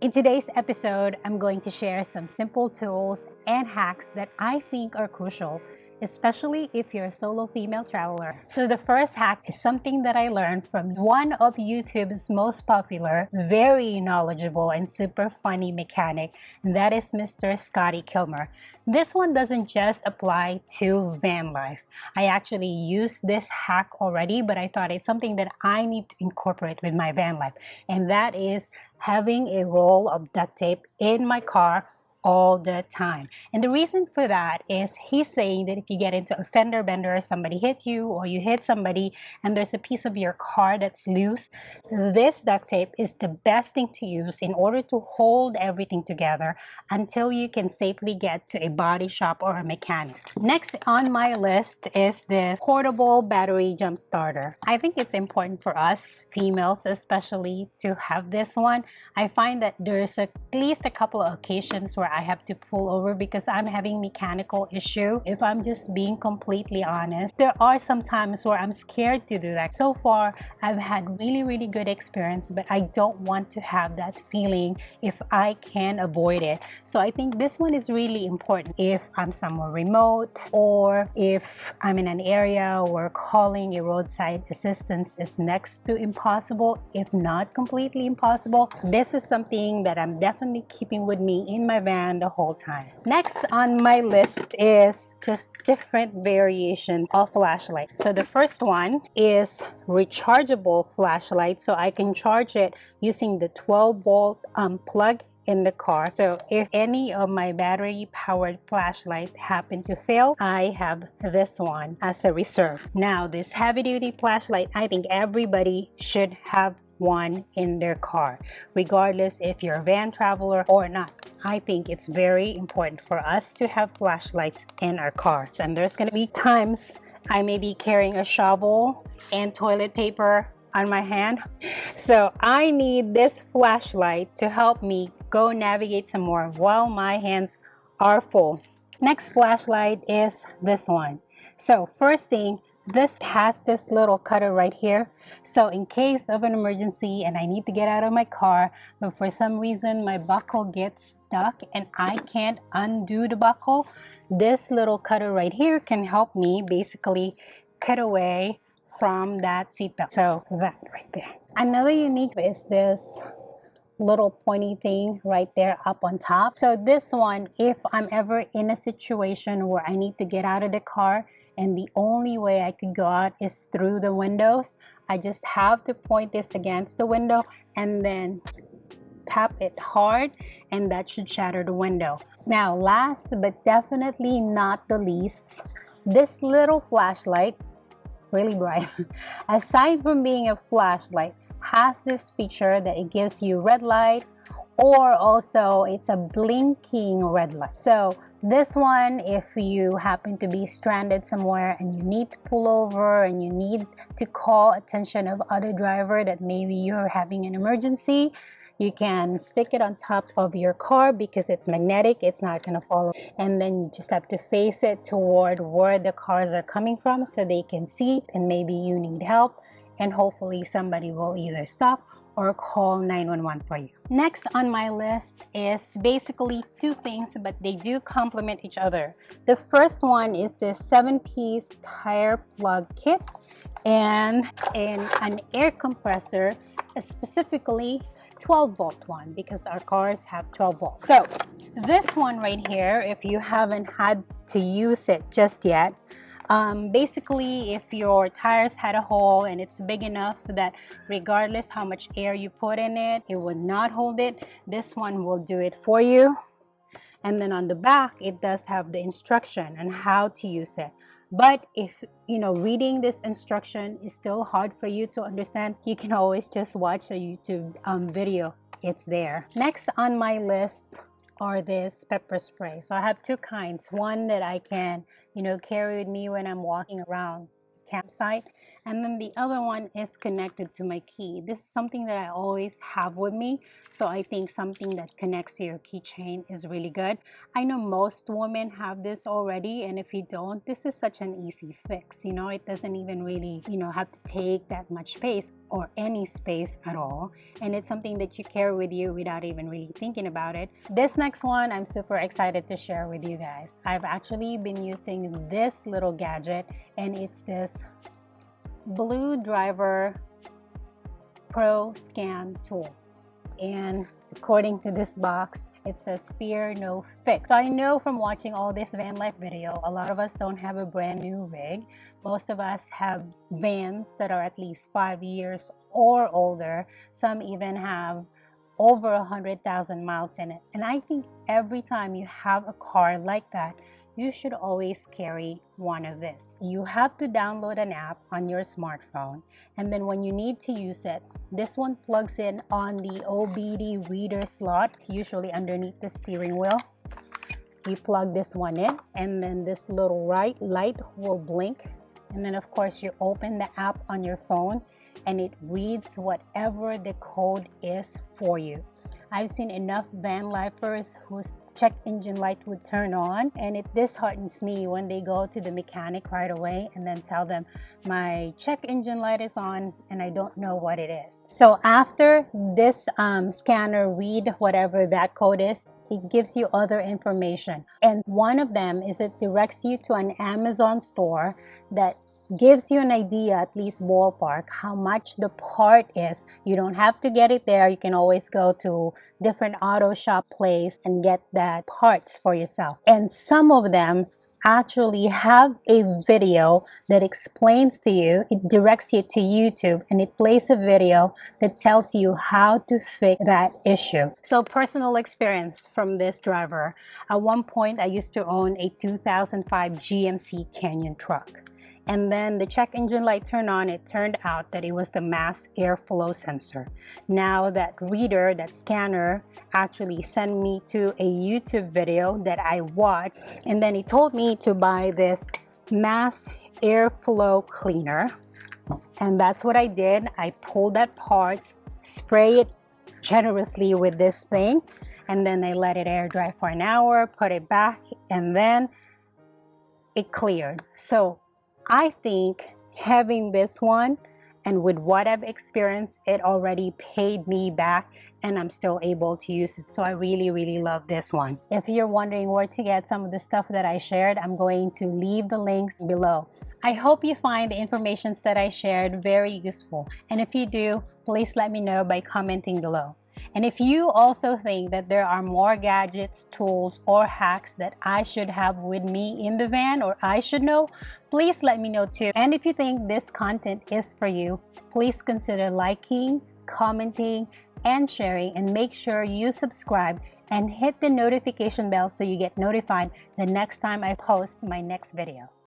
In today's episode, I'm going to share some simple tools and hacks that I think are crucial, especially if you're a solo female traveler. So the first hack is something that I learned from one of YouTube's most popular, very knowledgeable, and super funny mechanic, and that is Mr. Scotty Kilmer. This one doesn't just apply to van life. I actually used this hack already, but I thought it's something that I need to incorporate with my van life, and that is having a roll of duct tape in my car all the time. And the reason for that is he's saying that if you get into a fender bender, somebody hit you or you hit somebody and there's a piece of your car that's loose, this duct tape is the best thing to use in order to hold everything together until you can safely get to a body shop or a mechanic. Next on my list is this portable battery jump starter. I think it's important for us females especially to have this one. I find that there's at least a couple of occasions where I have to pull over because I'm having mechanical issue. If I'm just being completely honest, there are some times where I'm scared to do that. So far, I've had really good experience, but I don't want to have that feeling if I can avoid it. So I think this one is really important if I'm somewhere remote or if I'm in an area where calling a roadside assistance is next to impossible, if not completely impossible. This is something that I'm definitely keeping with me in my van the whole time. Next on my list is just different variations of flashlight. So the first one is rechargeable flashlight. So I can charge it using the 12-volt plug in the car. So if any of my battery powered flashlight happen to fail, I have this one as a reserve. Now this heavy duty flashlight, I think everybody should have one in their car, regardless if you're a van traveler or not. I think it's very important for us to have flashlights in our cars. And there's going to be times I may be carrying a shovel and toilet paper on my hand. So I need this flashlight to help me go navigate some more while my hands are full. Next flashlight is this one. So first thing, this has this little cutter right here. So in case of an emergency and I need to get out of my car, but for some reason my buckle gets stuck and I can't undo the buckle, this little cutter right here can help me basically cut away from that seatbelt. So that right there. Another unique is this little pointy thing right there up on top. So this one, if I'm ever in a situation where I need to get out of the car and the only way I could go out is through the windows, I just have to point this against the window and then tap it hard, and that should shatter the window. Now last but definitely not the least, this little flashlight, really bright, aside from being a flashlight, has this feature that it gives you red light, or also it's a blinking red light. So this one, if you happen to be stranded somewhere and you need to pull over and you need to call attention of other driver that maybe you're having an emergency, you can stick it on top of your car because it's magnetic, it's not going to fall, and then you just have to face it toward where the cars are coming from so they can see, and maybe you need help, and hopefully somebody will either stop or call 911 for you. Next on my list is basically two things, but they do complement each other. The first one is this 7-piece tire plug kit and an air compressor, specifically 12-volt one, because our cars have 12 volts. So this one right here, if you haven't had to use it just yet, basically if your tires had a hole and it's big enough that regardless how much air you put in it, it would not hold it, this one will do it for you. And then on the back, it does have the instruction on how to use it. But if reading this instruction is still hard for you to understand, you can always just watch a YouTube video. It's there. Next on my list are this pepper spray. So I have two kinds. One that I can carry with me when I'm walking around campsite, And then the other one is connected to my key. This is something that I always have with me, so I think something that connects to your keychain is really good. I know most women have this already, and if you don't, this is such an easy fix. You know, it doesn't even really, have to take that much space or any space at all, and it's something that you carry with you without even really thinking about it. This next one I'm super excited to share with you guys. I've actually been using this little gadget, and it's this Blue Driver Pro Scan tool. And according to this box, it says fear no fix. So I know from watching all this van life video, a lot of us don't have a brand new rig. Most of us have vans that are at least 5 years or older. Some even have over 100,000 miles in it. And I think every time you have a car like that, you should always carry one of this. You have to download an app on your smartphone, and then when you need to use it, this one plugs in on the OBD reader slot, usually underneath the steering wheel. You plug this one in, and then this little light will blink, and then of course you open the app on your phone and it reads whatever the code is for you. I've seen enough van lifers whose check engine light would turn on, and it disheartens me when they go to the mechanic right away and then tell them my check engine light is on and I don't know what it is. So after this scanner read whatever that code is, it gives you other information, and one of them is it directs you to an Amazon store that gives you an idea, at least ballpark, how much the part is. You don't have to get it there. You can always go to different auto shop place and get that parts for yourself. And some of them actually have a video that explains to you, it directs you to YouTube, and it plays a video that tells you how to fix that issue. So personal experience from this driver. At one point, I used to own a 2005 GMC Canyon truck. And then the check engine light turned on. It turned out that it was the mass airflow sensor. Now that reader, that scanner, actually sent me to a YouTube video that I watched, and then he told me to buy this mass airflow cleaner. And that's what I did. I pulled that part, spray it generously with this thing, and then I let it air dry for an hour, put it back, and then it cleared. So I think having this one, and with what I've experienced, it already paid me back, and I'm still able to use it. So I really, really love this one. If you're wondering where to get some of the stuff that I shared, I'm going to leave the links below. I hope you find the information that I shared very useful. And if you do, please let me know by commenting below. And if you also think that there are more gadgets, tools, or hacks that I should have with me in the van, or I should know, please let me know too. And if you think this content is for you, please consider liking, commenting, and sharing, and make sure you subscribe and hit the notification bell so you get notified the next time I post my next video.